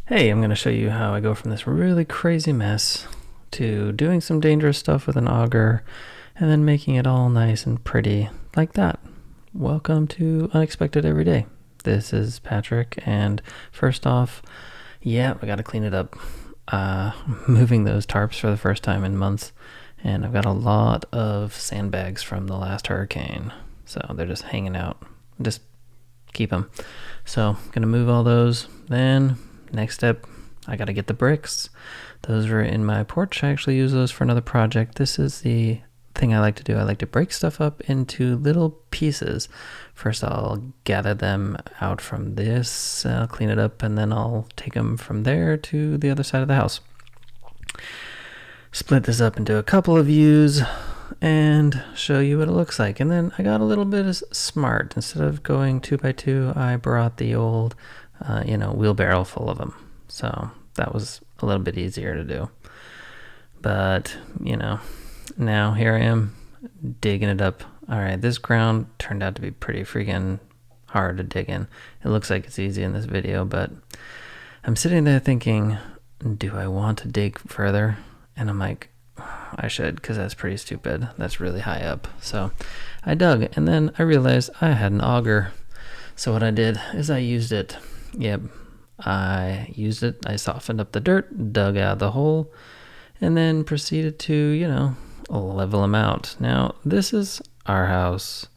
Hey, I'm going to show you how I go from this really crazy mess to doing some dangerous stuff with an auger and then making it all nice and pretty like that. Welcome to Unexpected Everyday. This is Patrick, and first off, yeah, I got to clean it up. Moving those tarps for the first time in months, and I've got a lot of sandbags from the last hurricane, so they're just hanging out. Just keep them. So I'm going to move all those. Then next step, I gotta get the bricks. Those are in my porch. I actually use those for another project. This is the thing I like to do. I like to break stuff up into little pieces. First, I'll gather them out from this, clean it up, and then I'll take them from there to the other side of the house. Split this up into a couple of views and show you what it looks like. And then I got a little bit smart. Instead of going 2x2, I brought the old wheelbarrow full of them. So that was a little bit easier to do. But, now here I am digging it up. All right, this ground turned out to be pretty freaking hard to dig in. It looks like it's easy in this video, but I'm sitting there thinking, do I want to dig further? And I'm like, I should, because that's pretty stupid. That's really high up. So I dug, and then I realized I had an auger. So what I did is I used it. Yep, I used it. I softened up the dirt, dug out the hole, and then proceeded to, level them out. Now, this is our house.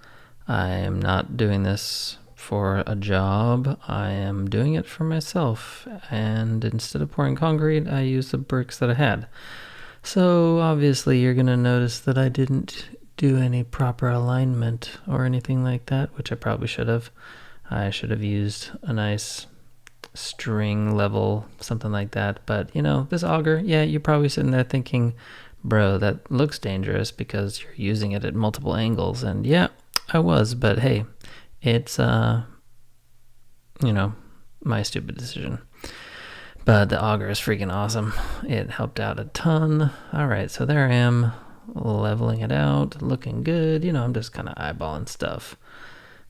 I am not doing this for a job. I am doing it for myself. And instead of pouring concrete, I used the bricks that I had. So obviously you're going to notice that I didn't do any proper alignment or anything like that, which I probably should have. I should have used a nice string level, something like that. But, this auger, yeah, you're probably sitting there thinking, bro, that looks dangerous because you're using it at multiple angles. And yeah, I was, but hey, it's, my stupid decision. But the auger is freaking awesome. It helped out a ton. All right, so there I am, leveling it out, looking good. I'm just kind of eyeballing stuff,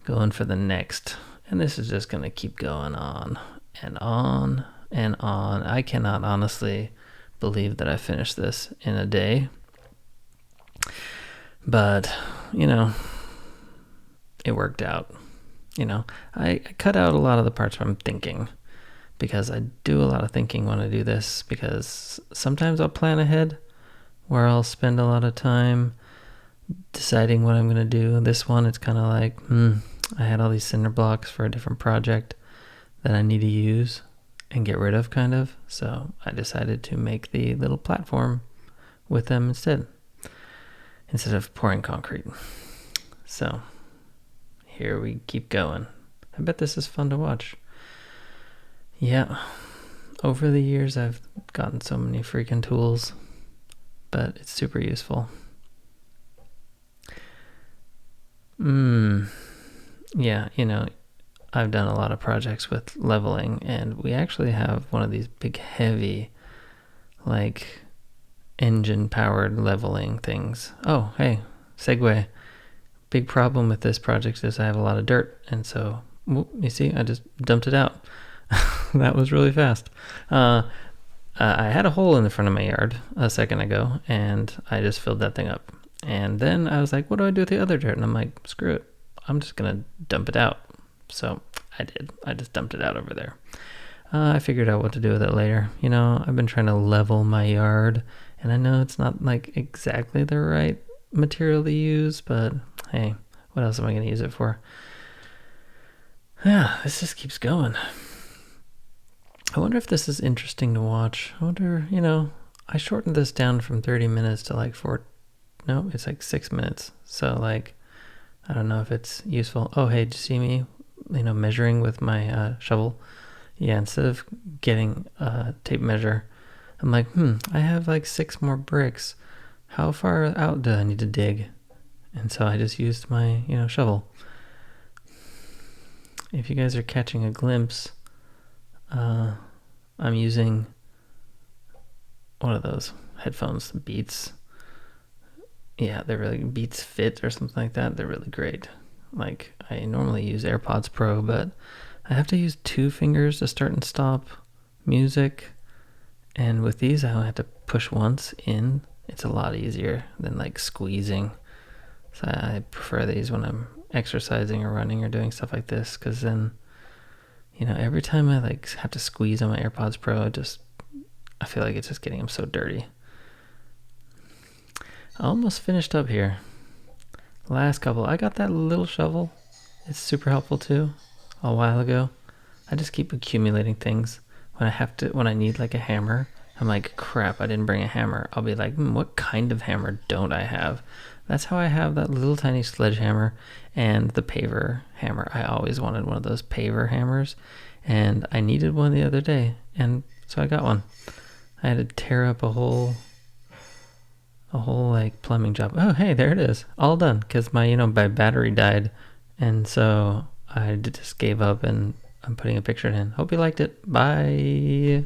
going for the next. And this is just going to keep going on and on and on. I cannot honestly believe that I finished this in a day. But, it worked out. I cut out a lot of the parts where I'm thinking, because I do a lot of thinking when I do this, because sometimes I'll plan ahead where I'll spend a lot of time deciding what I'm going to do. This one, it's kind of like, I had all these cinder blocks for a different project that I need to use and get rid of, kind of. So I decided to make the little platform with them instead of pouring concrete. So here we keep going. I bet this is fun to watch. Yeah, over the years I've gotten so many freaking tools, but it's super useful. Yeah, I've done a lot of projects with leveling, and we actually have one of these big, heavy, engine-powered leveling things. Oh, hey, segue. Big problem with this project is I have a lot of dirt, and so, you see, I just dumped it out. That was really fast. I had a hole in the front of my yard a second ago, and I just filled that thing up. And then I was like, what do I do with the other dirt? And I'm like, screw it. I'm just going to dump it out. So I did. I just dumped it out over there. I figured out what to do with it later. I've been trying to level my yard, and I know it's not exactly the right material to use, but hey, what else am I going to use it for? Yeah, this just keeps going. I wonder if this is interesting to watch. I wonder, I shortened this down from 30 minutes to it's 6 minutes. So I don't know if it's useful. Oh, hey, did you see me, measuring with my shovel? Yeah, instead of getting a tape measure, I'm like, I have 6 more bricks. How far out do I need to dig? And so I just used my, shovel. If you guys are catching a glimpse, I'm using one of those headphones, Beats. Yeah, they're really, Beats Fit or something like that. They're really great. I normally use AirPods Pro, but I have to use 2 fingers to start and stop music. And with these, I only have to push once in. It's a lot easier than like squeezing. So I prefer these when I'm exercising or running or doing stuff like this, because then, every time I like have to squeeze on my AirPods Pro, I feel like it's just getting them so dirty. Almost finished up here. Last couple. I got that little shovel. It's super helpful too. A while ago. I just keep accumulating things. When I need like a hammer, I'm like, crap, I didn't bring a hammer. I'll be like, what kind of hammer don't I have? That's how I have that little tiny sledgehammer and the paver hammer. I always wanted one of those paver hammers, and I needed one the other day, and so I got one. I had to tear up a whole like plumbing job. Oh, hey, there it is, all done, because my battery died, and so I just gave up, and I'm putting a picture in. Hope you liked it. Bye.